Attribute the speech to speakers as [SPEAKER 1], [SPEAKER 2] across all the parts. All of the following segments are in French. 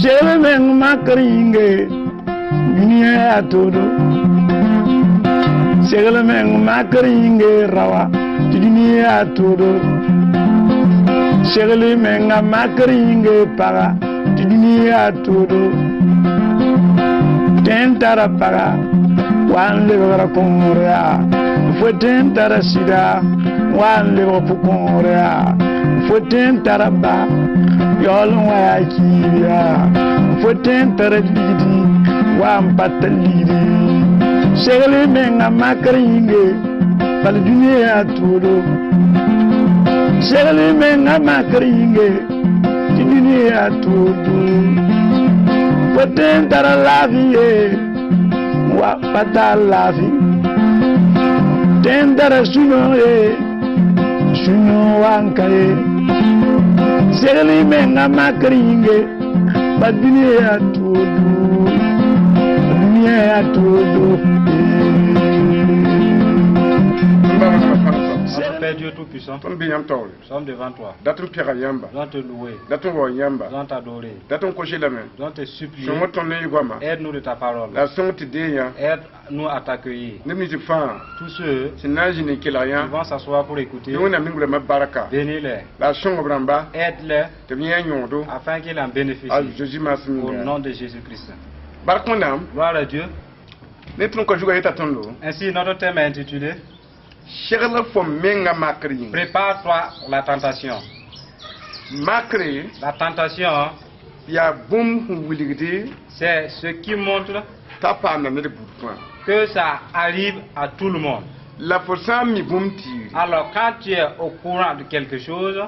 [SPEAKER 1] Segele meng makringe dunia todo. Segele meng makringe rawa dunia todo. Segele meng makringe para dunia todo. Tentara para wan lewara kongorea. Fue tentara sida wan lewa pukongorea. Fue tentara ba yolun wa kiya. Fue tentara lidi wan patalidi. Segele menga makringe pal dunia todo. Segele menga makringe dunia todo. Fue tentara la vie wa patal la vie. Tentara suno suno wankaye. Segele menga makringe pal dunia todo. Dunia todo.
[SPEAKER 2] Père Dieu Tout-Puissant, nous sommes devant toi. Nous allons te louer. Nous allons t'adorer. Nous allons te supplier. Aide-nous de ta parole. Aide-nous à t'accueillir. Tous ceux qui vont s'asseoir pour écouter, bénis-les. Aide-les afin qu'ils en bénéficient. Au nom de Jésus-Christ. Gloire à Dieu. Ainsi, notre thème est intitulé Prépare-toi pour la tentation. La tentation, c'est ce qui montre que ça arrive à tout le monde. Alors quand tu es au courant de quelque chose,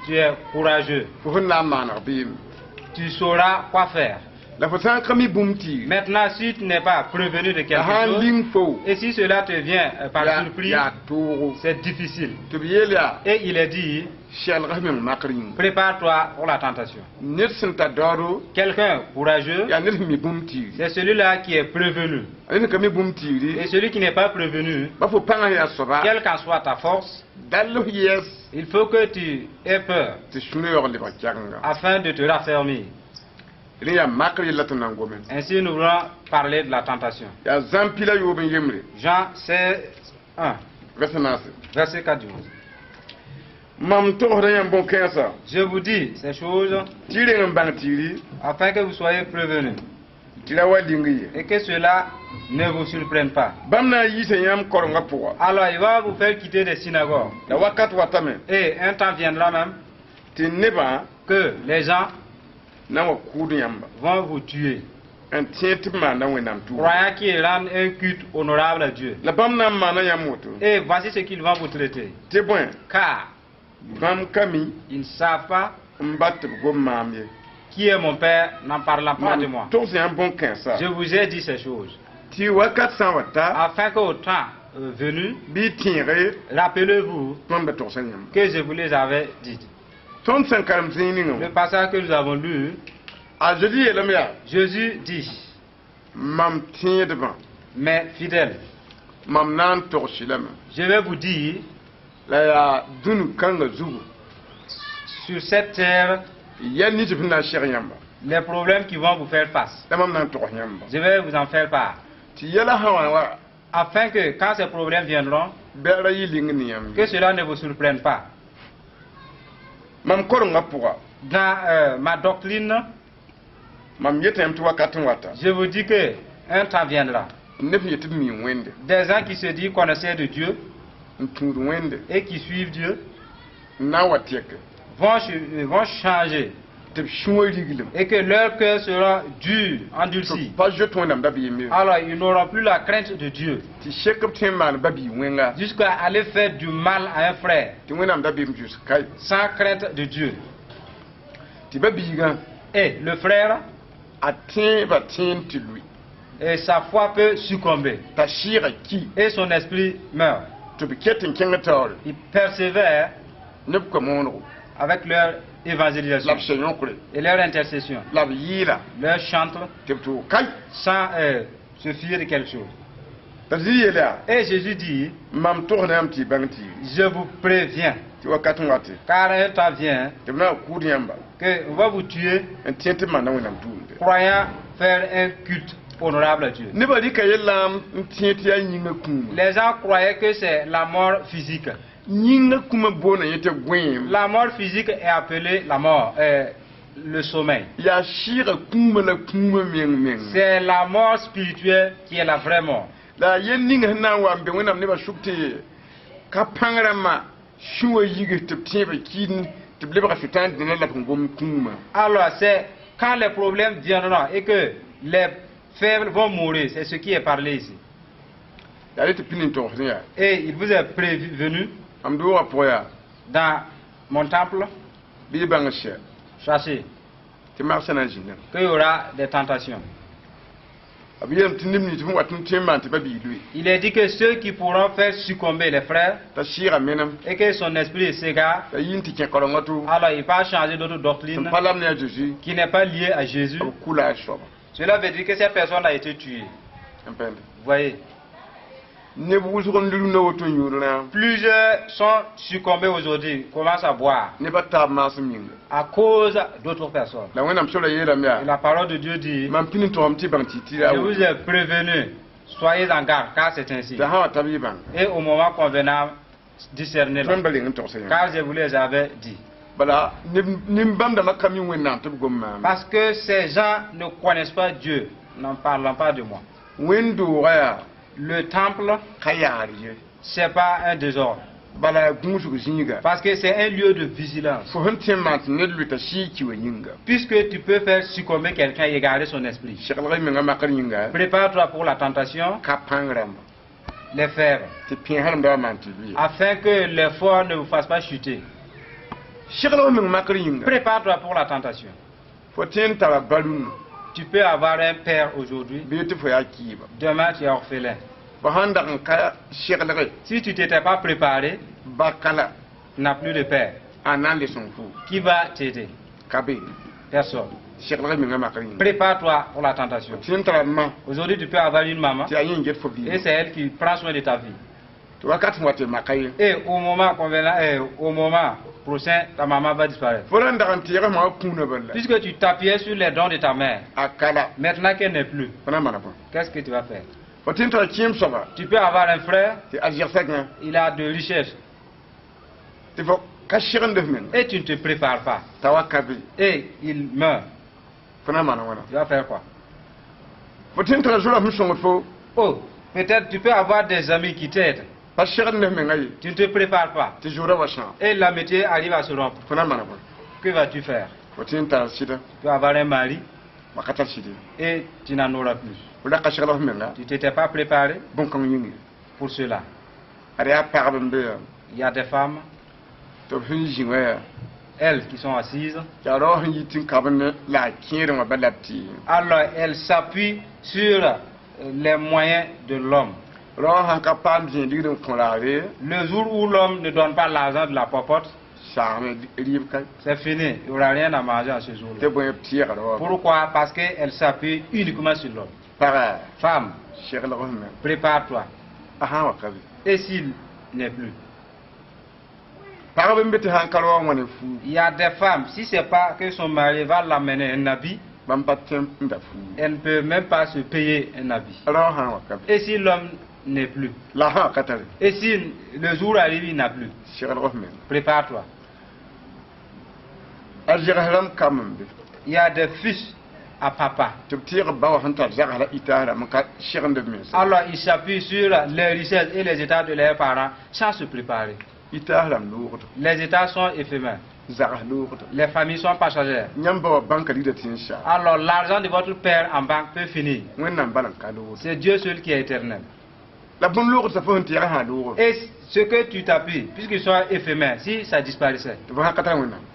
[SPEAKER 2] tu es courageux. Tu sauras quoi faire. Maintenant, si tu n'es pas prévenu de quelque chose, et si cela te vient par surprise, c'est difficile. Et il est dit, prépare-toi pour la tentation. Quelqu'un courageux, c'est celui-là qui est prévenu. Et celui qui n'est pas prévenu, quelle qu'en soit ta force, il faut que tu aies peur afin de te raffermir. Ainsi, nous voulons parler de la tentation. Jean 16, 1, verset 4. Je vous dis ces choses afin que vous soyez prévenus et que cela ne vous surprenne pas. Alors il va vous faire quitter des synagogues. Et un temps viendra même que les gens vont vous tuer, croyant qu'ils rendent un culte honorable à Dieu. Et voici ce qu'ils vont vous traiter. Car ils ne savent pas qui est mon Père, n'en parlant pas de moi. Je vous ai dit ces choses afin qu'au temps venu, rappelez-vous que je vous les avais dites. Le passage que nous avons lu, Jésus dit, mais fidèles, je vais vous dire, sur cette terre, les problèmes qui vont vous faire face, je vais vous en faire part, afin que quand ces problèmes viendront, que cela ne vous surprenne pas. Dans ma doctrine, je vous dis que un temps viendra. Des gens qui se disent connaisseurs de Dieu et qui suivent Dieu vont changer et que leur cœur sera dur, endurci. Alors ils n'auront plus la crainte de Dieu jusqu'à aller faire du mal à un frère sans crainte de Dieu. Et le frère, et sa foi peut succomber et son esprit meurt. Ils persévèrent avec leur évangélisation et leur intercession, leur chante sans se fier de quelque chose. Et Jésus dit, je vous préviens Car un temps vient que on va vous tuer, croyant faire un culte honorable à Dieu. Les gens croyaient que c'est la mort physique. La mort physique est appelée la mort, le sommeil. C'est la mort spirituelle qui est la vraie mort. Alors c'est quand les problèmes viendront et que les faibles vont mourir, c'est ce qui est parlé ici. Et il vous est prévenu dans mon temple, chassez, qu'il y aura des tentations. Il est dit que ceux qui pourront faire succomber les frères et que son esprit s'égare, alors il va changer d'autre doctrine qui n'est pas liée à Jésus. Cela veut dire que cette personne a été tuée. Vous voyez? Plusieurs sont succombés aujourd'hui, commencent à boire à cause d'autres personnes. Et la parole de Dieu dit, je vous ai prévenu, soyez en garde, car c'est ainsi. Et au moment convenable, discernez-le, car je vous les avais dit. Parce que ces gens ne connaissent pas Dieu, n'en parlant pas de moi. Le temple, c'est pas un désordre. Parce que c'est un lieu de vigilance. Puisque tu peux faire succomber quelqu'un et garder son esprit. Prépare-toi pour la tentation, les faire, afin que l'effort ne vous fasse pas chuter. Prépare-toi pour la tentation. Tu peux avoir un père aujourd'hui, demain tu es orphelin. Si tu t'étais pas préparé, tu n'as plus de père. Qui va t'aider? Personne. Prépare-toi pour la tentation. Aujourd'hui tu peux avoir une maman et c'est elle qui prend soin de ta vie. Et au moment prochain, ta maman va disparaître. Puisque tu t'appuyais sur les dons de ta mère, maintenant qu'elle n'est plus, qu'est-ce que tu vas faire? Tu peux avoir un frère, il a de richesses, et tu ne te prépares pas, et il meurt. Tu vas faire quoi? Oh, peut-être tu peux avoir des amis qui t'aident. Tu ne te prépares pas. Et l'amitié arrive à se rompre. Que vas-tu faire? Tu peux avoir un mari et tu n'en auras plus. Tu ne t'étais pas préparé pour cela. Il y a des femmes, elles qui sont assises, alors elles s'appuient sur les moyens de l'homme. Le jour où l'homme ne donne pas l'argent de la popote, c'est fini, il n'y aura rien à manger à ce jour-là. Pourquoi? Parce qu'elle s'appuie uniquement sur l'homme. Femme, prépare-toi. Et s'il n'est plus? Il y a des femmes, si ce n'est pas que son mari va l'amener un habit, elle ne peut même pas se payer un habit. Et si l'homme n'est plus? Et si le jour arrive, il n'a plus? Prépare-toi. Il y a des fils à papa. Alors ils s'appuient sur les richesses et les états de leurs parents sans se préparer. Les états sont éphémères. Les familles sont passagères. Alors l'argent de votre père en banque peut finir. C'est Dieu seul qui est éternel. Et ce que tu t'appuies, puisqu'il soit éphémère, si ça disparaissait,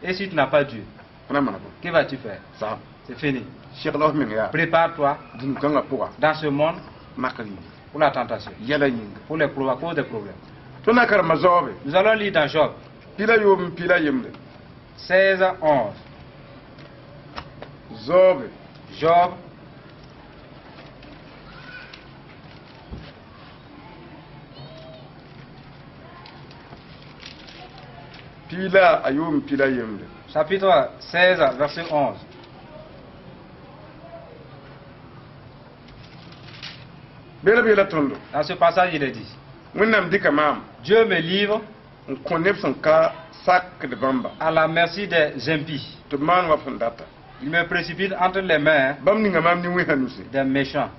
[SPEAKER 2] et si tu n'as pas Dieu, que vas-tu faire? C'est fini. Prépare-toi dans ce monde pour la tentation, pour les problèmes, à cause des problèmes. Nous allons lire dans Job 16:11. Job Pila ayum pila yemde.
[SPEAKER 3] Chapitre 16, verset 11.
[SPEAKER 2] Bela bela tondo.
[SPEAKER 3] Dans ce passage, il est dit,
[SPEAKER 2] Wennam dika mam.
[SPEAKER 3] Dieu me livre
[SPEAKER 2] On connaît son cas sac de bamba.
[SPEAKER 3] à la merci des impies.
[SPEAKER 2] To man wa fondata.
[SPEAKER 3] Il me précipite entre les mains
[SPEAKER 2] Bam ni ngamam ni wehanusi.
[SPEAKER 3] des méchants.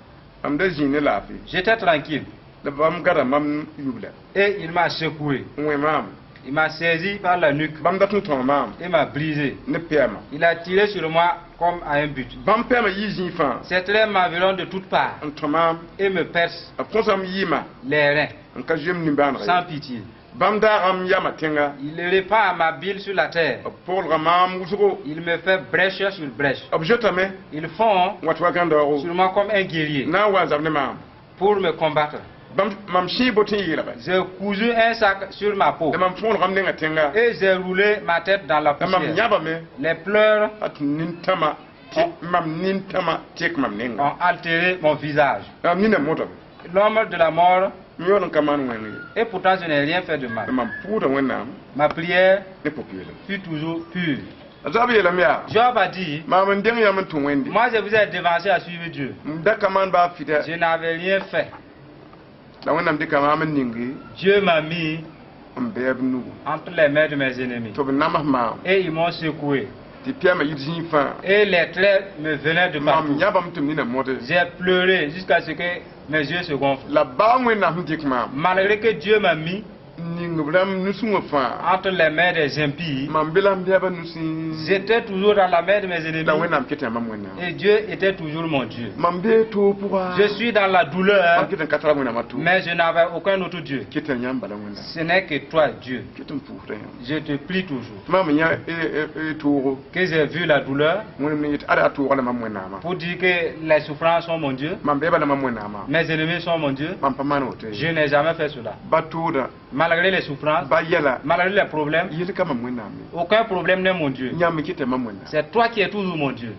[SPEAKER 2] Am da jine lafi.
[SPEAKER 3] J'étais tranquille
[SPEAKER 2] Da bam gara mam yubla.
[SPEAKER 3] et il m'a secoué.
[SPEAKER 2] Nwe mam.
[SPEAKER 3] Il m'a saisi par la nuque
[SPEAKER 2] Bam da tun ton mam.
[SPEAKER 3] et m'a brisé.
[SPEAKER 2] Ne pema.
[SPEAKER 3] Il a tiré sur moi comme à un but.
[SPEAKER 2] Bam pema yiji fan.
[SPEAKER 3] Ces traits m'environnent de toutes parts
[SPEAKER 2] On tomam.
[SPEAKER 3] et me percent
[SPEAKER 2] A konsam yima.
[SPEAKER 3] les reins
[SPEAKER 2] On ka jem ni ban.
[SPEAKER 3] sans pitié.
[SPEAKER 2] Bam da ram yama tenga.
[SPEAKER 3] Il répand ma bile sur la terre.
[SPEAKER 2] Paul ramam usugo.
[SPEAKER 3] Il me fait brèche sur brèche.
[SPEAKER 2] Objotame.
[SPEAKER 3] Ils font
[SPEAKER 2] Watwa gandoro.
[SPEAKER 3] sur moi comme un guerrier
[SPEAKER 2] Na wa zabne mam.
[SPEAKER 3] pour me combattre.
[SPEAKER 2] Bam mam shi botin yira ba.
[SPEAKER 3] J'ai cousu un sac sur ma peau
[SPEAKER 2] Da mam fon ram nenga tenga.
[SPEAKER 3] et j'ai roulé ma tête dans la
[SPEAKER 2] Da mam
[SPEAKER 3] poussière.
[SPEAKER 2] nyaba me.
[SPEAKER 3] Les pleurs
[SPEAKER 2] At nintama. Mam nintama tek mam nenga.
[SPEAKER 3] ont altéré mon visage.
[SPEAKER 2] Am nina moto.
[SPEAKER 3] L'homme de la mort,
[SPEAKER 2] Miyon kaman wengi.
[SPEAKER 3] et pourtant je n'ai rien fait de mal.
[SPEAKER 2] Mam puda wennam.
[SPEAKER 3] Ma prière
[SPEAKER 2] Ne popule.
[SPEAKER 3] fut toujours pure.
[SPEAKER 2] Azabi yela miya.
[SPEAKER 3] Job a dit,
[SPEAKER 2] Mam ndeng yam tun wendi.
[SPEAKER 3] moi je vous ai devancé à suivre Dieu.
[SPEAKER 2] Da kaman ba fita.
[SPEAKER 3] Je n'avais rien fait.
[SPEAKER 2] Da wennam dika mam ningi.
[SPEAKER 3] Dieu m'a mis
[SPEAKER 2] Mbeb nu.
[SPEAKER 3] entre les mains de mes ennemis.
[SPEAKER 2] To namah mam.
[SPEAKER 3] Et ils m'ont secoué.
[SPEAKER 2] Ti piama yidzi fa.
[SPEAKER 3] Et les traits me venaient de
[SPEAKER 2] Mam
[SPEAKER 3] partout.
[SPEAKER 2] nyabam tum nina moto.
[SPEAKER 3] J'ai pleuré jusqu'à ce que mes yeux se gonflent.
[SPEAKER 2] La ba wennam dik mam.
[SPEAKER 3] Malgré que Dieu m'a mis
[SPEAKER 2] Ningubram nusunga fa.
[SPEAKER 3] entre les mains des impies,
[SPEAKER 2] Mam bilam biaba nusi.
[SPEAKER 3] j'étais toujours dans la main de mes
[SPEAKER 2] Da
[SPEAKER 3] ennemis.
[SPEAKER 2] wennam kete mam wennam.
[SPEAKER 3] Et Dieu était toujours mon Dieu.
[SPEAKER 2] Mam be to pourra.
[SPEAKER 3] Je suis dans la douleur,
[SPEAKER 2] Mam kete katara wennam atu.
[SPEAKER 3] mais je n'avais aucun autre Dieu.
[SPEAKER 2] Kete nyamba la wennam.
[SPEAKER 3] Ce n'est que toi, Dieu.
[SPEAKER 2] Kete mpufre.
[SPEAKER 3] Je te prie toujours.
[SPEAKER 2] Mam nya toro.
[SPEAKER 3] Que j'ai vu la douleur
[SPEAKER 2] Mun ni ada toro na mam wennama.
[SPEAKER 3] pour dire que les souffrances sont mon Dieu.
[SPEAKER 2] Mam beba na mam wennama.
[SPEAKER 3] Mes ennemis sont mon Dieu.
[SPEAKER 2] Mam pamana ote.
[SPEAKER 3] Je n'ai jamais fait cela.
[SPEAKER 2] Batuda.
[SPEAKER 3] Malgré les souffrances,
[SPEAKER 2] Ba yela.
[SPEAKER 3] malgré les problèmes,
[SPEAKER 2] Yele kama wennami.
[SPEAKER 3] aucun problème n'est mon Dieu.
[SPEAKER 2] Nyam kete mam wennam.
[SPEAKER 3] C'est toi qui es toujours mon Dieu.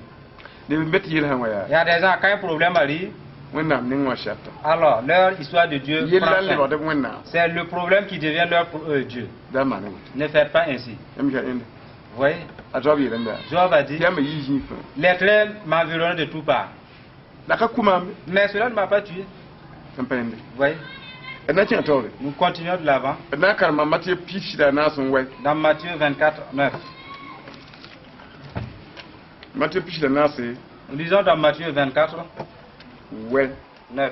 [SPEAKER 2] Ne mbeti yele hanwa
[SPEAKER 3] Il y
[SPEAKER 2] ya.
[SPEAKER 3] a des gens, quand un problème arrive,
[SPEAKER 2] Wennam ningwa shata.
[SPEAKER 3] alors leur histoire de Dieu
[SPEAKER 2] Yele
[SPEAKER 3] prend
[SPEAKER 2] lalle
[SPEAKER 3] fin.
[SPEAKER 2] ba de wennam.
[SPEAKER 3] C'est le problème qui devient leur Dieu.
[SPEAKER 2] Da mana.
[SPEAKER 3] Ne faites pas ainsi.
[SPEAKER 2] Yam ka ende.
[SPEAKER 3] Vous voyez,
[SPEAKER 2] Azabi yele nda.
[SPEAKER 3] Job a dit,
[SPEAKER 2] Yam yiji fa.
[SPEAKER 3] les traits m'environnent de tout part.
[SPEAKER 2] Da ka kuma
[SPEAKER 3] Mais cela ne m'a pas tué.
[SPEAKER 2] sampende.
[SPEAKER 3] Vous voyez,
[SPEAKER 2] Na kin tawre.
[SPEAKER 3] nous continuons de l'avant.
[SPEAKER 2] Na karma mate pichi da na sun wai.
[SPEAKER 3] Dans Matthieu 24, 9.
[SPEAKER 2] Mate pichi da na se
[SPEAKER 3] Nous lisons dans Matthieu 24,
[SPEAKER 2] wai.
[SPEAKER 3] 9.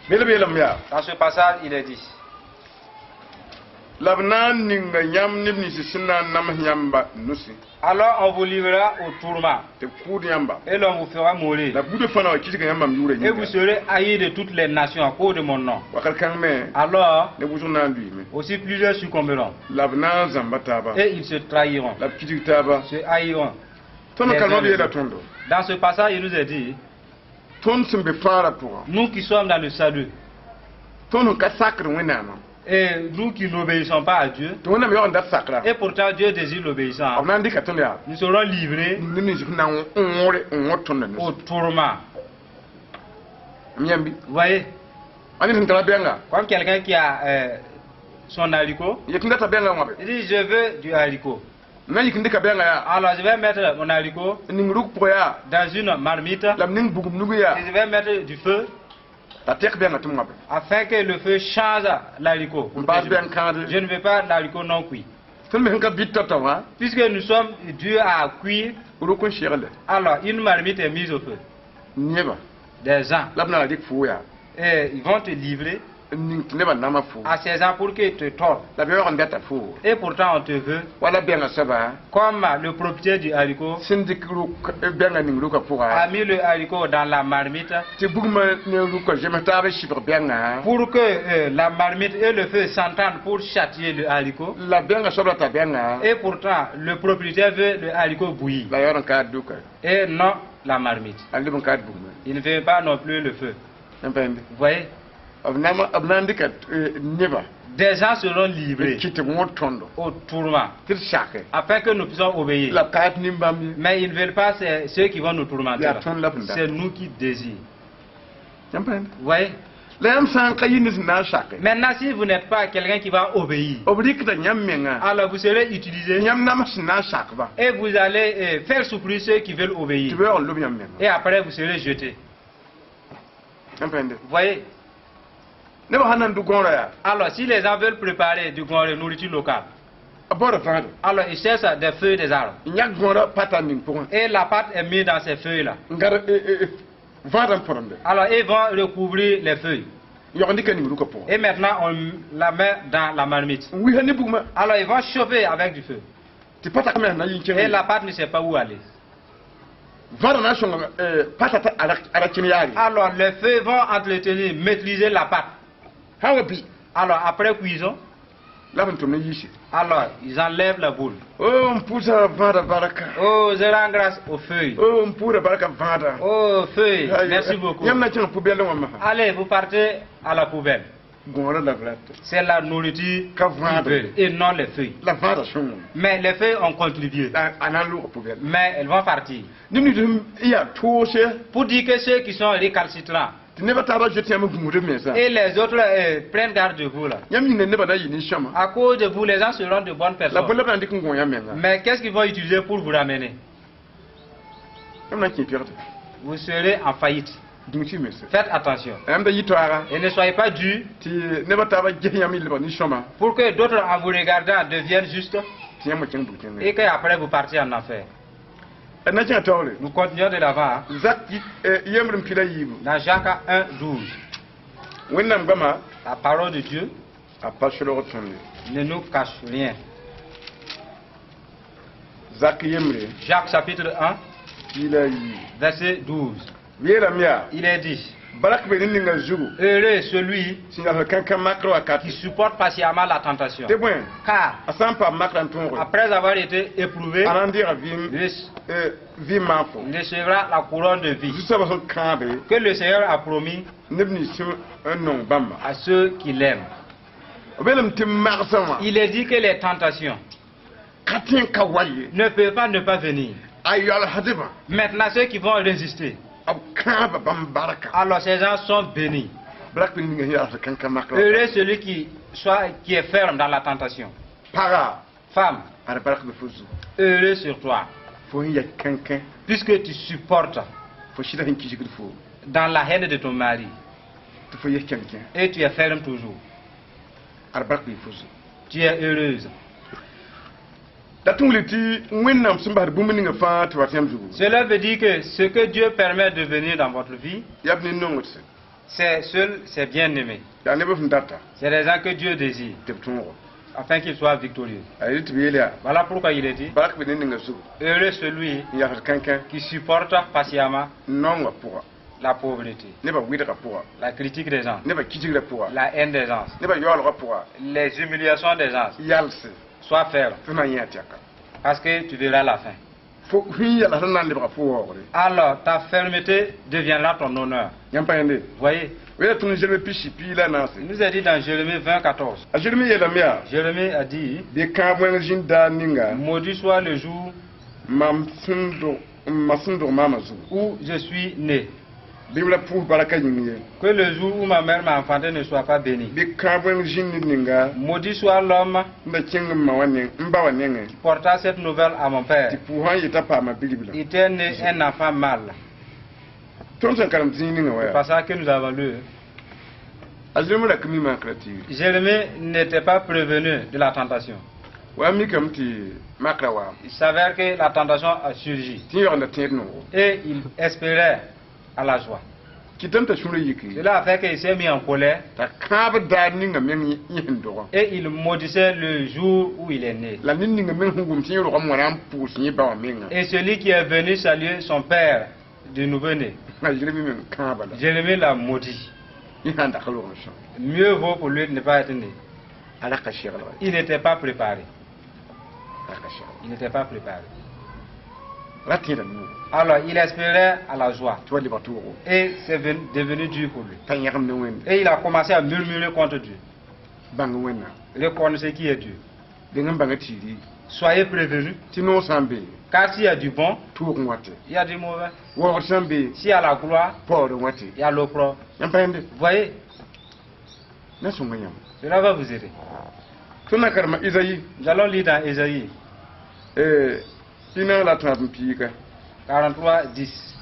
[SPEAKER 2] Bele bele mya.
[SPEAKER 3] Dans ce passage, il est dit,
[SPEAKER 2] Labna ninga nyam nibni si sinna nam nyamba nusi.
[SPEAKER 3] alors on vous livrera au tourment
[SPEAKER 2] Te kud nyamba.
[SPEAKER 3] et l'on vous fera mourir.
[SPEAKER 2] La bude fana wa kiti nyamba mjure
[SPEAKER 3] Et vous
[SPEAKER 2] nyamba.
[SPEAKER 3] serez haïs de toutes les nations à cause de mon nom.
[SPEAKER 2] Wakal kang me
[SPEAKER 3] Alors,
[SPEAKER 2] ne buju na ndui me.
[SPEAKER 3] aussi plusieurs succomberont.
[SPEAKER 2] Labna zamba taba.
[SPEAKER 3] Et ils se trahiront,
[SPEAKER 2] Lab kiti taba.
[SPEAKER 3] se haïront.
[SPEAKER 2] Tono
[SPEAKER 3] Les
[SPEAKER 2] kalma
[SPEAKER 3] uns
[SPEAKER 2] bi
[SPEAKER 3] les
[SPEAKER 2] yela
[SPEAKER 3] autres.
[SPEAKER 2] tondo.
[SPEAKER 3] Dans ce passage, il nous est dit,
[SPEAKER 2] Ton simbe fara pour.
[SPEAKER 3] nous qui sommes dans le salut,
[SPEAKER 2] Tono ka sakre wenama.
[SPEAKER 3] et nous qui n'obéissons pas à Dieu,
[SPEAKER 2] To wona me yon da sakra.
[SPEAKER 3] et pourtant Dieu désire l'obéissance,
[SPEAKER 2] Amna ndika tondo ya.
[SPEAKER 3] nous serons livrés
[SPEAKER 2] Nini na ngore ngotondo
[SPEAKER 3] au
[SPEAKER 2] nusi.
[SPEAKER 3] tourment.
[SPEAKER 2] Myambi.
[SPEAKER 3] Vous voyez,
[SPEAKER 2] Ani ntala benga.
[SPEAKER 3] comme quelqu'un qui a son haricot,
[SPEAKER 2] Yetinda ta benga ngabe.
[SPEAKER 3] il dit, je veux du haricot.
[SPEAKER 2] Na yikindika benga ya.
[SPEAKER 3] Alors je vais mettre mon haricot
[SPEAKER 2] Ningruk po ya.
[SPEAKER 3] dans une marmite,
[SPEAKER 2] Lam ning bugum nugu ya.
[SPEAKER 3] et je vais mettre du feu,
[SPEAKER 2] Ta tek benga tum ngabe.
[SPEAKER 3] afin que le feu change l'haricot. pour
[SPEAKER 2] Ba
[SPEAKER 3] que
[SPEAKER 2] ben kande.
[SPEAKER 3] Je ne veux pas l'haricot non cuit.
[SPEAKER 2] Tun me hanka bitta ta wa.
[SPEAKER 3] Puisque nous sommes dus à cuire,
[SPEAKER 2] Urukun shirale.
[SPEAKER 3] alors une marmite est mise au feu.
[SPEAKER 2] Nieba.
[SPEAKER 3] Des gens,
[SPEAKER 2] Labna dik fu ya.
[SPEAKER 3] et ils vont te livrer
[SPEAKER 2] Ning neba nama fu.
[SPEAKER 3] à ces gens pour qu'ils te tordent.
[SPEAKER 2] La be yon data fu.
[SPEAKER 3] Et pourtant on te veut
[SPEAKER 2] Wala benga saba.
[SPEAKER 3] comme le propriétaire du haricot
[SPEAKER 2] Sindikru benga ningruka fu
[SPEAKER 3] a
[SPEAKER 2] ha.
[SPEAKER 3] mis le haricot dans la marmite
[SPEAKER 2] Ti bugma ne ruka jema tabe shibr benga.
[SPEAKER 3] pour que la marmite et le feu s'entendent pour châtier le haricot.
[SPEAKER 2] La benga sobra ta benga.
[SPEAKER 3] Et pourtant, le propriétaire veut le haricot bouilli
[SPEAKER 2] La yon ka duka.
[SPEAKER 3] et non la marmite.
[SPEAKER 2] Ali bon ka bugma.
[SPEAKER 3] Il ne veut pas non plus le feu.
[SPEAKER 2] Mpende.
[SPEAKER 3] Vous voyez,
[SPEAKER 2] Abna ndika nieba.
[SPEAKER 3] des gens seront livrés
[SPEAKER 2] Kiti ngotondo.
[SPEAKER 3] au tourment
[SPEAKER 2] Tir shake.
[SPEAKER 3] afin que nous puissions obéir.
[SPEAKER 2] La kat nimbambi.
[SPEAKER 3] Mais ils ne veulent pas ceux qui vont nous tourmenter.
[SPEAKER 2] Ya ton la bunda.
[SPEAKER 3] C'est nous qui désirons.
[SPEAKER 2] Mpende.
[SPEAKER 3] Vous voyez, Maintenant, si vous n'êtes pas quelqu'un qui va obéir, alors vous serez utilisé et vous allez faire souffrir ceux qui veulent obéir. Et après, vous serez jeté. Vous voyez? Alors, si les gens veulent préparer du de nourriture locale, alors ils cherchent des feuilles des arbres. Et la pâte est mise dans ces feuilles-là. Alors ils vont recouvrir les feuilles. Et maintenant on la met dans la marmite. Alors ils vont chauffer avec du feu. Et la pâte ne sait pas où aller. Alors les feuilles vont entretenir, maîtriser la pâte. Alors après cuisson, alors ils enlèvent la boule. Oh, je rends grâce aux feuilles. Oh, feuilles, merci beaucoup. Allez, vous partez à la poubelle. C'est la nourriture et non les feuilles. Mais les feuilles ont contribué. Mais elles vont partir. Pour dire que ceux qui sont récalcitrants et les autres prennent garde de vous là. À cause de vous, les gens seront de bonnes personnes. Mais qu'est-ce qu'ils vont utiliser pour vous ramener? Vous serez en faillite. Faites attention. Et ne soyez pas durs pour que d'autres en vous regardant deviennent justes et qu'après vous partiez en enfer. Nous continuons de l'avant. Dans Jacques 1:12. La parole de Dieu ne nous cache rien. Jacques chapitre 1, verset 12. Il est dit: heureux celui qui supporte patiemment la tentation. Car après avoir été éprouvé, il recevra la couronne de vie que le Seigneur a promis à ceux qui l'aiment. Il est dit que les tentations ne peuvent pas ne pas venir. Maintenant, ceux qui vont résister, alors ces gens sont bénis. Heureux celui qui est ferme dans la tentation. Femme, heureux sur toi, puisque tu supportes dans la haine de ton mari et tu es ferme toujours. Tu es heureuse. Cela veut dire que ce que Dieu permet de venir dans votre vie, c'est bien aimé. C'est les gens que Dieu désire, afin qu'ils soient victorieux. Voilà pourquoi il est dit: heureux celui qui supporte patiemment la pauvreté, la critique des gens, la haine des gens, les humiliations des gens. Sois ferme, parce que tu verras la fin. Alors ta fermeté deviendra ton honneur. Voyez, il nous a dit dans Jérémie 20:14. Jérémie a dit: maudit soit le jour où je suis né. Que le jour où ma mère m'a enfanté ne soit pas béni. Maudit soit l'homme qui porta cette nouvelle à mon père. Il était né un enfant mâle. C'est pas ça que nous avons lu. Jérémie n'était pas prévenu de la tentation. Il s'avère que la tentation a surgi. Et il espérait à la joie. Cela a fait qu'il s'est mis en colère et il maudissait le jour où il est né. Et celui qui est venu saluer son père de nouveau-né, Jérémie l'a maudit. Mieux vaut pour lui de ne pas être né. Il n'était pas préparé. Il n'était pas préparé. Alors il espérait à la joie. Et c'est devenu dur pour lui. Et il a commencé à murmurer contre Dieu. Reconnaissez qui est Dieu. Soyez prévenus. Car s'il y a du bon, il y a du mauvais. S'il y a la gloire, il y a l'opprobre. Vous voyez, Cela va vous aider. Nous allons lire dans Ésaïe 43, 10.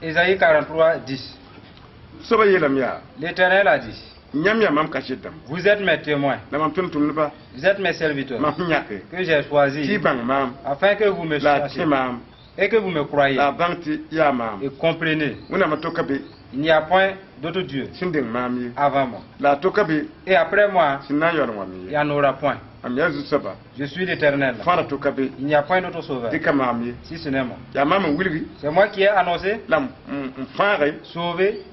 [SPEAKER 3] Ésaïe 43, 10. L'Éternel a dit: vous êtes mes témoins, vous êtes mes serviteurs, que j'ai choisis, afin que vous me cherchiez et que vous me croyez et comprenez. Il n'y a point d'autre Dieu avant moi. Et après moi, il n'y en aura point. Je suis l'Éternel. Il n'y a point d'autre sauveur, si ce n'est moi. C'est moi qui ai annoncé, sauvé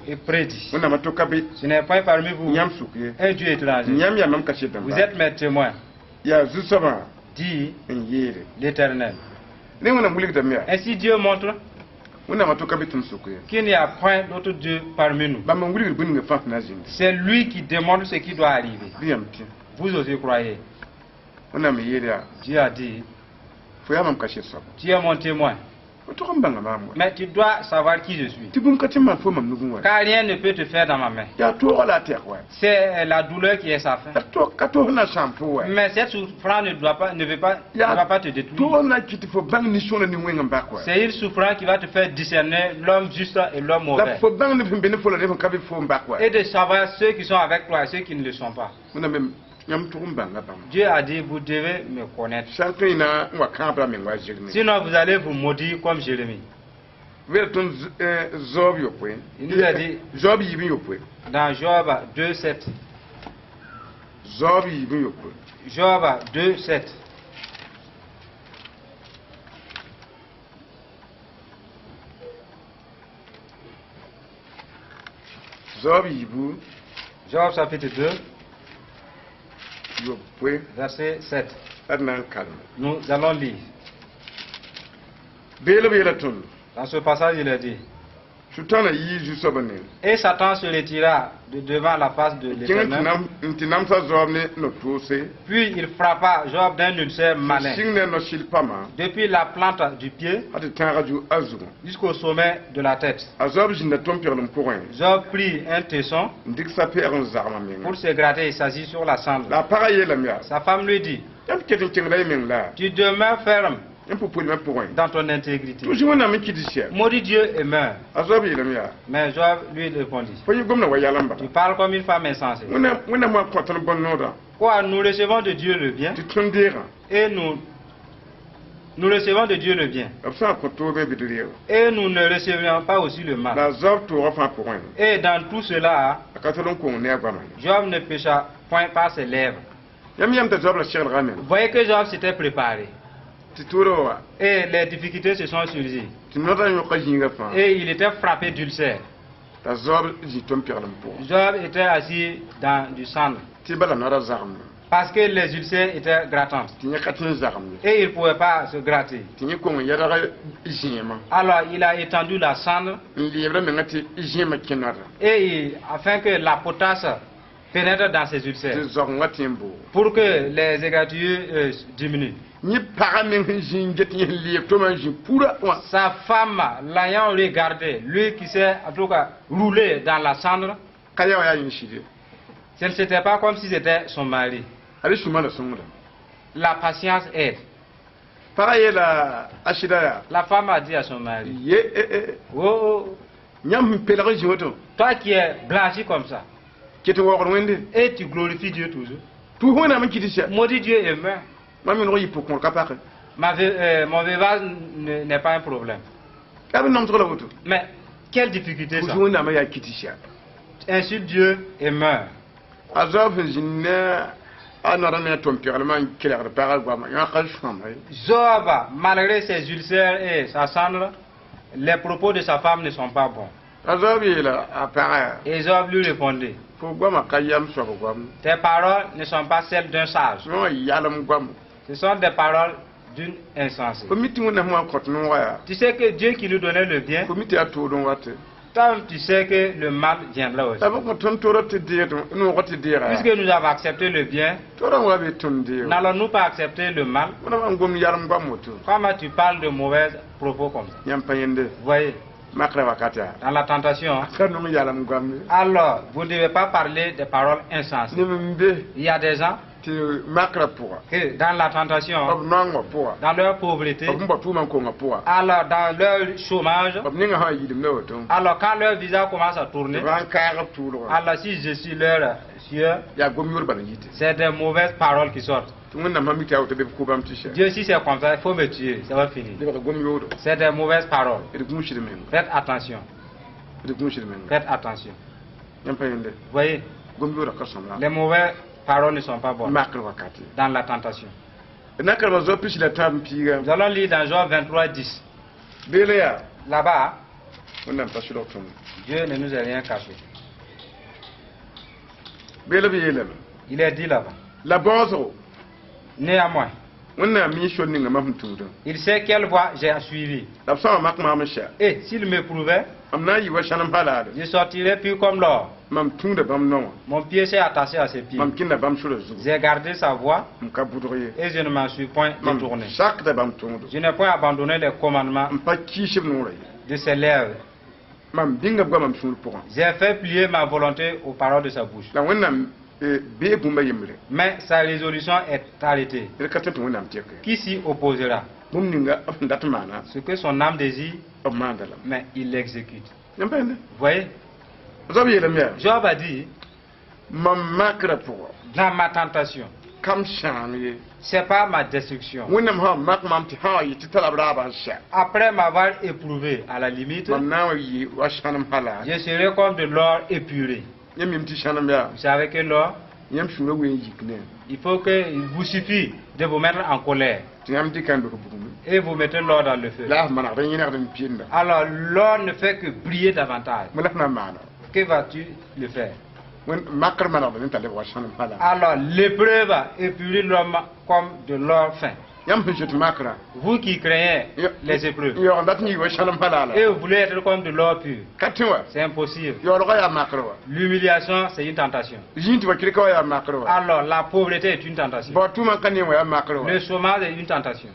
[SPEAKER 3] et prédit. Ce n'est point parmi vous un Dieu étranger. Vous êtes mes témoins, dit l'Éternel. Ainsi Dieu montre qu'il n'y a point d'autre Dieu parmi nous. C'est lui qui demande ce qui doit arriver. Vous aussi croyez. Dieu a dit: tu es mon témoin. Mais tu dois savoir qui je suis. Car rien ne peut te faire dans ma main. C'est la douleur qui est sa fin. Mais cette souffrance ne va pas te détruire. C'est une souffrance qui va te faire discerner l'homme juste et l'homme mauvais. Et de savoir ceux qui sont avec toi et ceux qui ne le sont pas. Dieu a dit: vous devez me connaître. Sinon vous allez vous maudire comme Jérémie. Il nous a dit dans Job 2:7. Job 2:7. Job chapitre 2. Verset 7. Nous allons lire. Dans ce passage, il est dit: et Satan se retira de devant la face de l'Éternel. Puis il frappa Job d'un ulcère malin, depuis la plante du pied jusqu'au sommet de la tête. Job prit un tesson pour se gratter et s'assit sur la cendre. Sa femme lui dit: tu demeures ferme dans ton intégrité. Maudit Dieu et meurs. Mais Job lui répondit: tu parles comme une femme insensée. Quoi, nous recevons de Dieu le bien et nous recevons de Dieu le bien et nous ne recevons pas aussi le mal. Et dans tout cela, Job ne pécha point par ses lèvres. Vous voyez que Job s'était préparé. Et les difficultés se sont surgies. Et il était frappé d'ulcère. Job était assis dans du cendre. Parce que les ulcères étaient grattants. Et il ne pouvait pas se gratter. Alors il a étendu la cendre. Et afin que la potasse pénètre dans ses ulcères. Pour que les égratignures diminuent. Sa femme l'ayant regardé, lui qui s'est en tout cas roulé dans la cendre, ce ne s'était pas comme si c'était son mari. La patience aide. La femme a dit à son mari: oh, toi qui es blanchi comme ça, et tu glorifies Dieu toujours. Maudit Dieu et meurs. Mon veuvage n'est pas un problème. Mais quelle difficulté ça? Insulte Dieu et meurt. Job, malgré ses ulcères et sa cendre, les propos de sa femme ne sont pas bons. Et Job lui répondit: tes paroles ne sont pas celles d'un sage. Ce sont des paroles d'une insensée. Tu sais que Dieu qui nous donnait le bien Toi, tu sais que le mal viendra aussi. Puisque nous avons accepté le bien, n'allons-nous pas accepter le mal? Comment tu parles de mauvais propos comme ça? Vous voyez? Dans la tentation, alors vous ne devez pas parler des paroles insensées. Il y a des gens que dans la tentation, dans leur pauvreté, alors dans leur chômage, alors quand leur visage commence à tourner, alors si je suis leur sieur, c'est des mauvaises paroles qui sortent. Dieu, si c'est comme ça, il faut me tuer, ça va finir. C'est des mauvaises paroles. Faites attention. Faites attention. Vous voyez, les mauvaises paroles ne sont pas bonnes dans la tentation. Nous allons lire dans Job 23, 10. Là-bas, Dieu ne nous a rien caché. Il est dit là-bas. Néanmoins, il sait quelle voie j'ai suivi. Et s'il me prouvait, je sortirais plus comme l'or. Mon pied s'est attaché à ses pieds. J'ai gardé sa voie et je ne m'en suis point détourné. Je n'ai point abandonné les commandements de ses lèvres. J'ai fait plier ma volonté aux paroles de sa bouche. Mais sa résolution est arrêtée. Qui s'y opposera? Ce que son âme désire, mais il l'exécute. Vous voyez? Job a dit, dans ma tentation, c'est pas ma destruction. Après m'avoir éprouvé à la limite, je serai comme de l'or épuré. Vous savez que l'or, il faut qu'il vous suffit de vous mettre en colère et vous mettez l'or dans le feu. Alors l'or ne fait que briller davantage. Que vas-tu le faire? Alors l'épreuve va épurer l'homme comme de l'or fin. Vous qui craignez les épreuves et vous voulez être comme de l'or pur, c'est impossible. L'humiliation, c'est une tentation. Alors la pauvreté est une tentation. Le chômage est une tentation.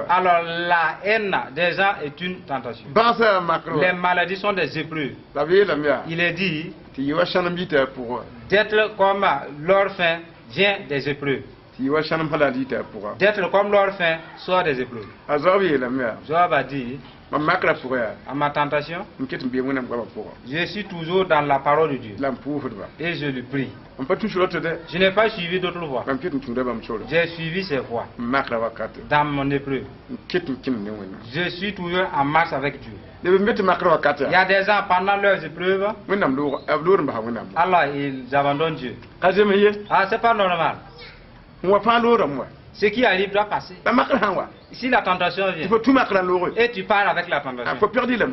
[SPEAKER 3] Alors la haine des gens est une tentation. Les maladies sont des épreuves. Il est dit d'être comme l'orphelin vient des épreuves. D'être comme l'orphelin sort des épreuves. Job a dit, à ma tentation, je suis toujours dans la parole de Dieu et je le prie. Je n'ai pas suivi d'autres voies. J'ai suivi ses voies dans mon épreuve. Je suis toujours en marche avec Dieu. Il y a des gens pendant leurs épreuves, alors ils abandonnent Dieu. Ah, c'est pas normal. Ce qui arrive doit passer. Si la tentation vient et tu pars avec la tentation,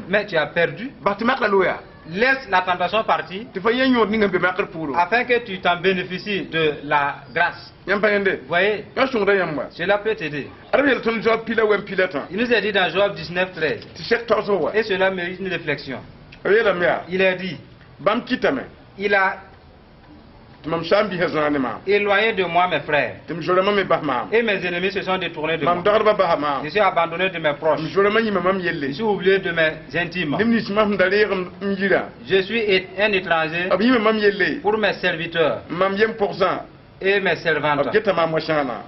[SPEAKER 3] mais tu as perdu, laisse la tentation partir afin que tu t'en bénéficies de la grâce. Vous voyez, cela peut t'aider. Il nous a dit dans Job 19, 13, et cela mérite une réflexion. Il a dit, il a éloigné de moi mes frères et mes ennemis se sont détournés de moi. Je suis abandonné de mes proches. Je suis oublié de mes intimes. Je suis un étranger pour mes serviteurs et mes servantes.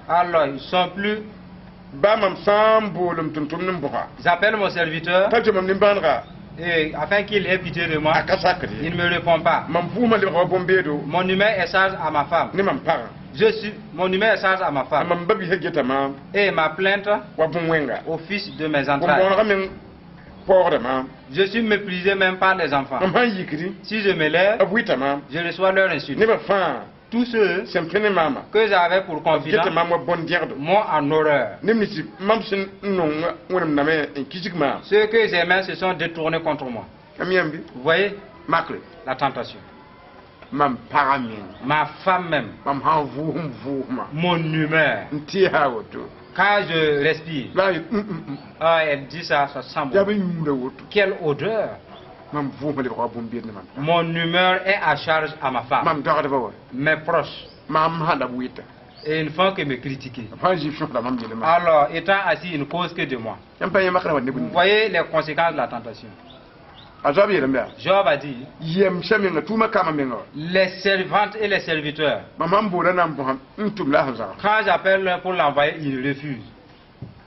[SPEAKER 3] Alors ils sont plus. J'appelle mon serviteur et afin qu'il ait pitié de moi. Il ne me répond pas. Mon numéro est chargé à ma femme. Mon numéro est chargé à ma femme. Et ma plainte au fils de mes entrailles. Je suis méprisé même par les enfants. Si je me lève, je reçois leur insulte. Tous ceux que j'avais pour confident m'ont en horreur. Ceux que j'aimais se sont détournés contre moi. Vous voyez la tentation. Ma femme même. Mon humeur. Quand je respire, elle dit ça, ça sent bon. Quelle odeur. Mon humeur est à charge à ma femme, mes proches. Et une fois que me critiquer. Alors, étant assis, il ne cause que de moi. Vous voyez les conséquences de la tentation. Job a dit, les servantes et les serviteurs, quand j'appelle pour l'envoyer, ils refusent.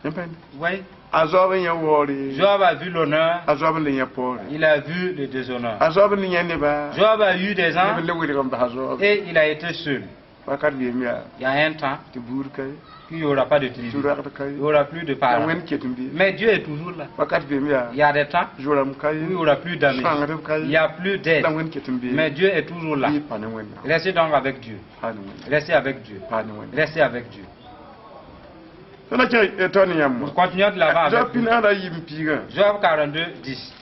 [SPEAKER 3] Vous voyez? Job a vu l'honneur, il a vu le déshonneur. Job a eu des ans et il a été seul. Il y a un temps qu'il n'y aura pas de tribu, il n'y aura plus de parents. Mais Dieu est toujours là. Il y a des temps où il n'y aura plus d'amis, il n'y a plus d'aide. Mais Dieu est toujours là. Restez donc avec Dieu. Restez avec Dieu. Restez avec Dieu. Nous continuons de l'avant avec Dieu. Job 42, 10.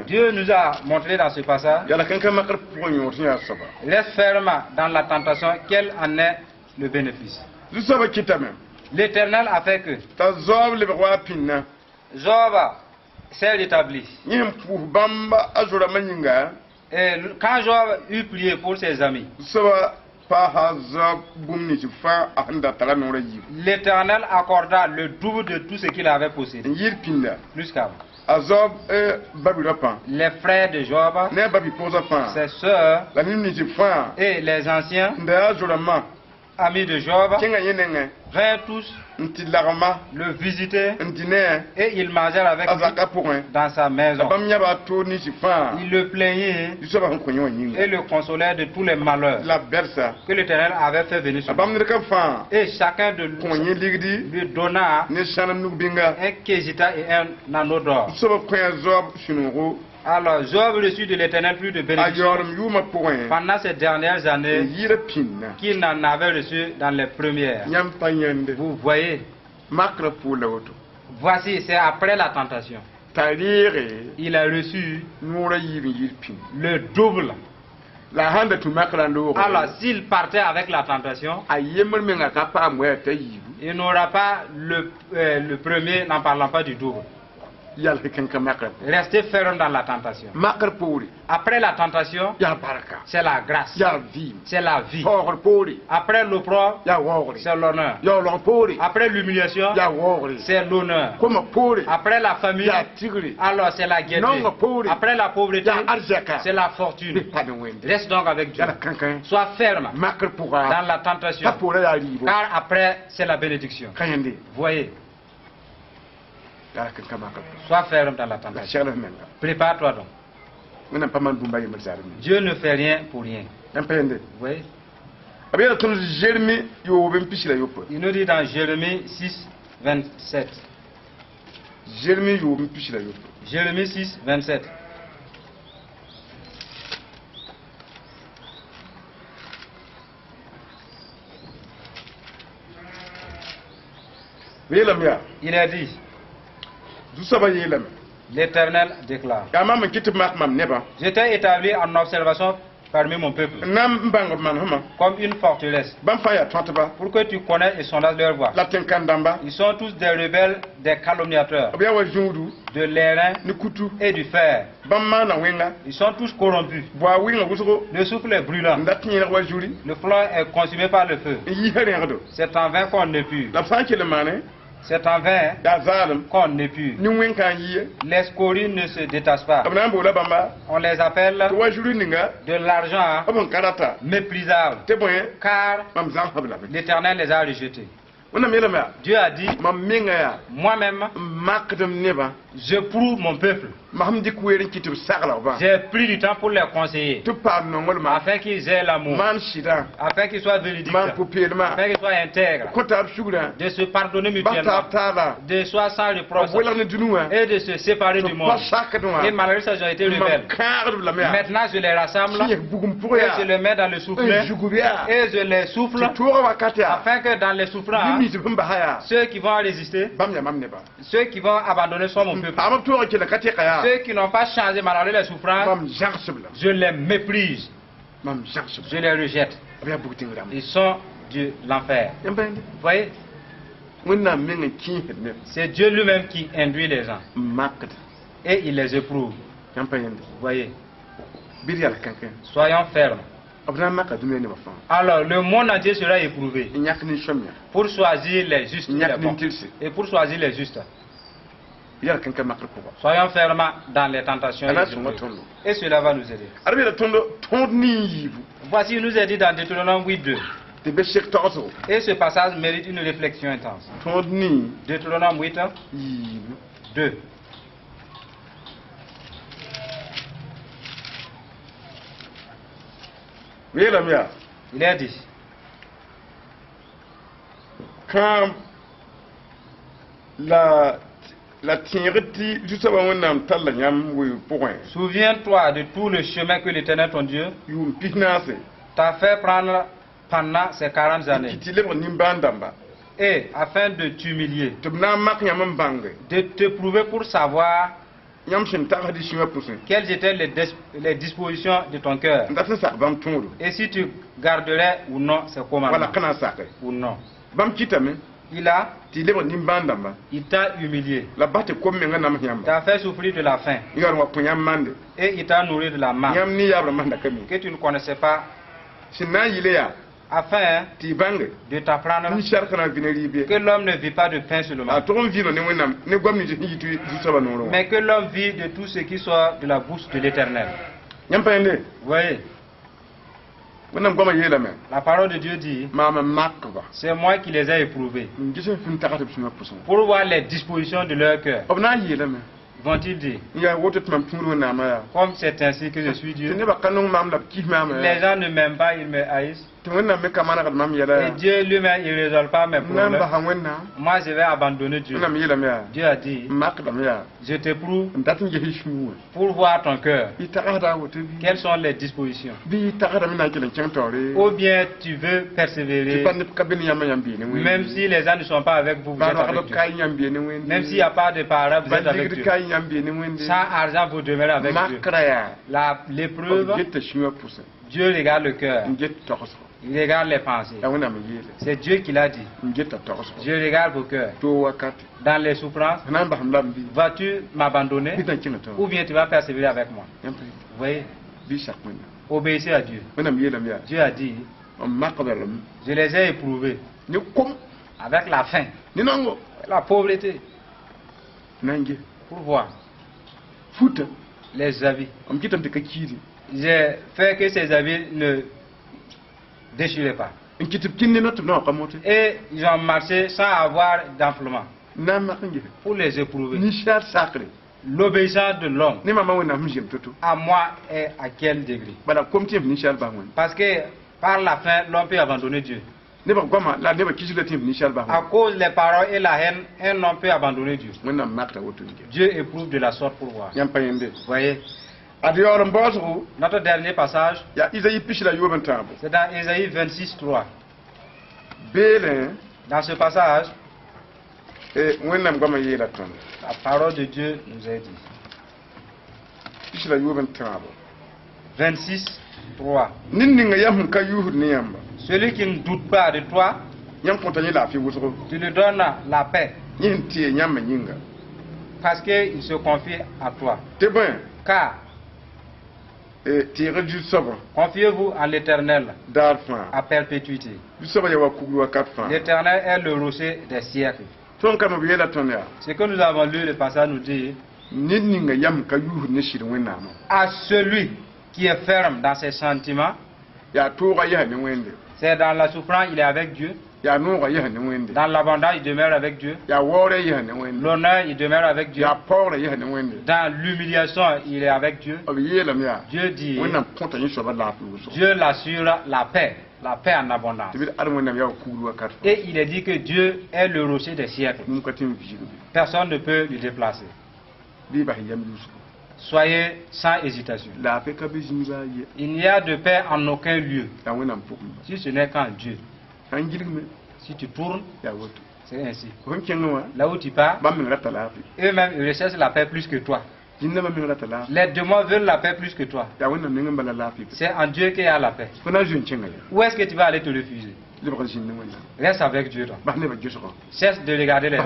[SPEAKER 3] Dieu nous a montré dans ce passage, reste ferme dans la tentation, quel en est le bénéfice. L'Éternel a fait que Job s'est rétabli. Et quand Job eut prié pour ses amis, l'Éternel accorda le double de tout ce qu'il avait possédé. Plus qu'avant. Les frères de Job, ses sœurs et les anciens amis de Job vinrent tous le visiter et ils mangèrent avec lui dans sa maison. Ils le plaignaient et le consolaient de tous les malheurs que l'Éternel avait fait venir sur lui. Et chacun de lui donna un kézita et un anneau d'or. Alors Job reçut de l'Éternel plus de bénédictions pendant ces dernières années qu'il n'en avait reçu dans les premières. Vous voyez, voici, c'est après la tentation. Il a reçu le double. Alors s'il partait avec la tentation, il n'aura pas le premier, n'en parlant pas du double. Restez ferme dans la tentation. Après la tentation, c'est la grâce, c'est la vie. Après l'opprobre, c'est l'honneur. Après l'humiliation, c'est l'honneur. Après la famille, alors c'est la gaieté. Après la pauvreté, c'est la fortune. Reste donc avec Dieu. Sois ferme dans la tentation, car après c'est la bénédiction. Voyez. Sois ferme dans la tentation. Prépare-toi donc. Dieu ne fait rien pour rien. Oui. Il nous dit dans Jérémie 6, 27. Jérémie 6, 27. Il a dit, l'Éternel déclare, j'étais établi en observation parmi mon peuple, comme une forteresse, pour que tu connaisses et sondes leur voix. Ils sont tous des rebelles, des calomniateurs, de l'airain et du fer. Ils sont tous corrompus. Le souffle est brûlant. Le flanc est consumé par le feu. C'est en vain qu'on épure. C'est en vain qu'on n'épure. Les scories ne se détachent pas. On les appelle de l'argent méprisable, car l'Éternel les a rejetés. Dieu a dit, moi-même, je prouve mon peuple. J'ai pris du temps pour les conseiller, afin qu'ils aient l'amour, afin qu'ils soient véridiques, afin qu'ils soient intègres, de se pardonner mutuellement, de soient sans reproche et de se séparer du monde. Et malgré ça, j'ai été rebelle. Maintenant, je les rassemble et je les mets dans le soufflet et je les souffle, afin que dans les souffrances, ceux qui vont résister, ceux qui vont abandonner sont mon peuple. Ceux qui n'ont pas changé malgré les souffrances, je les méprise, je les rejette. Ils sont de l'enfer. Vous voyez, c'est Dieu lui-même qui induit les gens et il les éprouve. Voyez. Soyons fermes. Alors le monde entier sera éprouvé pour choisir les justes et pour choisir les justes. Soyons fermes dans les tentations et cela va nous aider. Voici, il nous est dit dans Deutéronome 8.2. Et ce passage mérite une réflexion intense. Deutéronome 8.2. Il est dit.
[SPEAKER 2] Quand
[SPEAKER 3] souviens-toi de tout le chemin que l'Éternel ton Dieu t'a fait prendre pendant ces 40 années. Et afin de t'humilier, de te prouver pour savoir quelles étaient les dispositions de ton cœur et si tu garderais ou non ces commandements ou non. Il t'a humilié, t'a fait souffrir de la faim et il t'a nourri de la manne que tu ne connaissais pas, afin de t'apprendre que l'homme ne vit pas de pain seulement, mais que l'homme vit de tout ce qui sort de la bouche de l'Éternel. Vous voyez, la parole de Dieu dit, c'est moi qui les ai éprouvés pour voir les dispositions de leur cœur. Vont-ils dire, comme c'est ainsi que je suis Dieu? Les gens ne m'aiment pas, ils me haïssent. Et Dieu lui-même, il ne résolve pas mes problèmes. Moi, je vais abandonner Dieu. Dieu a dit, je t'éprouve pour voir ton cœur. Quelles sont les dispositions? Ou bien tu veux persévérer, même si les gens ne sont pas avec vous, vous êtes avec Dieu. Même s'il n'y a pas de parents, vous êtes avec Dieu. Sans argent, vous demeurez avec Dieu. L'épreuve, Dieu regarde le cœur. Il regarde les pensées. C'est Dieu qui l'a dit. Je regarde vos cœurs. Dans les souffrances, vas-tu m'abandonner ou bien tu vas persévérer avec moi? Vous voyez? Obéissez à Dieu. Dieu a dit, je les ai éprouvés avec la faim, la pauvreté, pour voir les habits. J'ai fait que ces habits ne déchirez pas. Et ils ont marché sans avoir d'enflement pour les éprouver. L'obéissance de l'homme à moi est à quel degré? Parce que par la faim, l'homme peut abandonner Dieu. À cause des paroles et la haine, un homme peut abandonner Dieu. Dieu éprouve de la sorte pour voir. Vous voyez? Notre dernier passage, c'est dans Ésaïe 26.3. Dans ce passage, la parole de Dieu nous est dit. 26.3. Celui qui ne doute pas de toi, tu lui donnes la paix, parce qu'il se confie à toi. Car confiez-vous en l'Éternel à perpétuité. L'Éternel est le rocher des siècles. Ce que nous avons lu, le passage nous dit, à celui qui est ferme dans ses sentiments, c'est dans la souffrance, il est avec Dieu. Dans l'abondance, il demeure avec Dieu. L'honneur, il demeure avec Dieu. Dans l'humiliation, il est avec Dieu. Dieu dit, Dieu l'assure la paix en abondance. Et il est dit que Dieu est le rocher des siècles. Personne ne peut le déplacer. Soyez sans hésitation. Il n'y a de paix en aucun lieu, si ce n'est qu'en Dieu. Si tu tournes, c'est ainsi. Là où tu pars, eux-mêmes ils recherchent la paix plus que toi. Les démons veulent la paix plus que toi. C'est en Dieu qu'il y a la paix. Où est-ce que tu vas aller te refuser? Reste avec Dieu. Cesse de regarder les gens.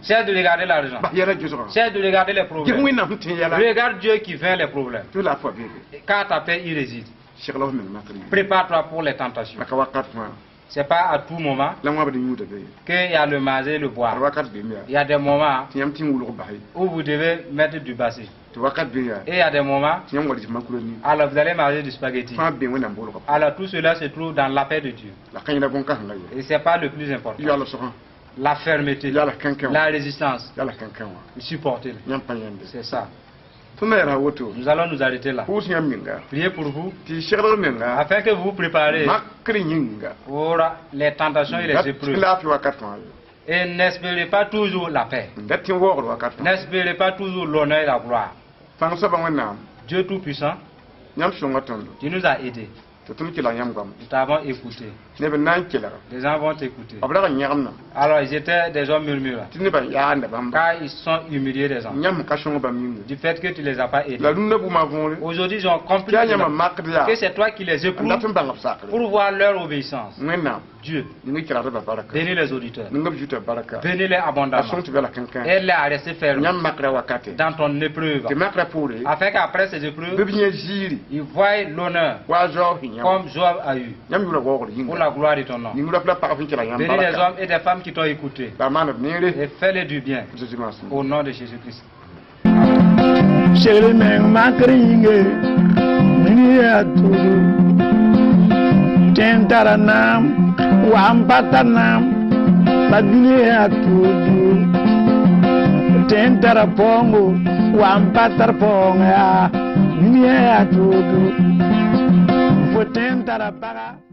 [SPEAKER 3] Cesse de regarder l'argent. Cesse de regarder les problèmes. Regarde Dieu qui fait les problèmes. Car ta paix y réside. Prépare-toi pour les tentations. C'est pas à tout moment qu'il y a le manger et le boire. Il y a des moments où vous devez mettre du bassin. Et il y a des moments, alors vous allez manger du spaghetti. Alors tout cela se trouve dans la paix de Dieu. Et ce n'est pas le plus important. La fermeté, la résistance, supporter. C'est ça. Nous allons nous arrêter là. Priez pour vous, afin que vous vous préparez pour les tentations et les épreuves. Et n'espérez pas toujours la paix. N'espérez pas toujours l'honneur et la gloire. Dieu Tout-Puissant, tu nous as aidés. Nous t'avons écouté. Les gens vont t'écouter. Alors ils étaient des hommes murmurants, car ils sont humiliés des hommes du fait que tu ne les as pas aidés. Aujourd'hui ils ont compris que c'est toi qui les éprouves pour voir leur obéissance. Dieu, bénis les auditeurs, bénis-les abondamment, aide-les à rester fermes dans ton épreuve, afin qu'après ces épreuves ils voient l'honneur comme Job a eu, pour la gloire de ton nom. Bénis les hommes et les femmes qui t'ont écouté et fais-les du bien au nom de Jésus-Christ.
[SPEAKER 1] Tentara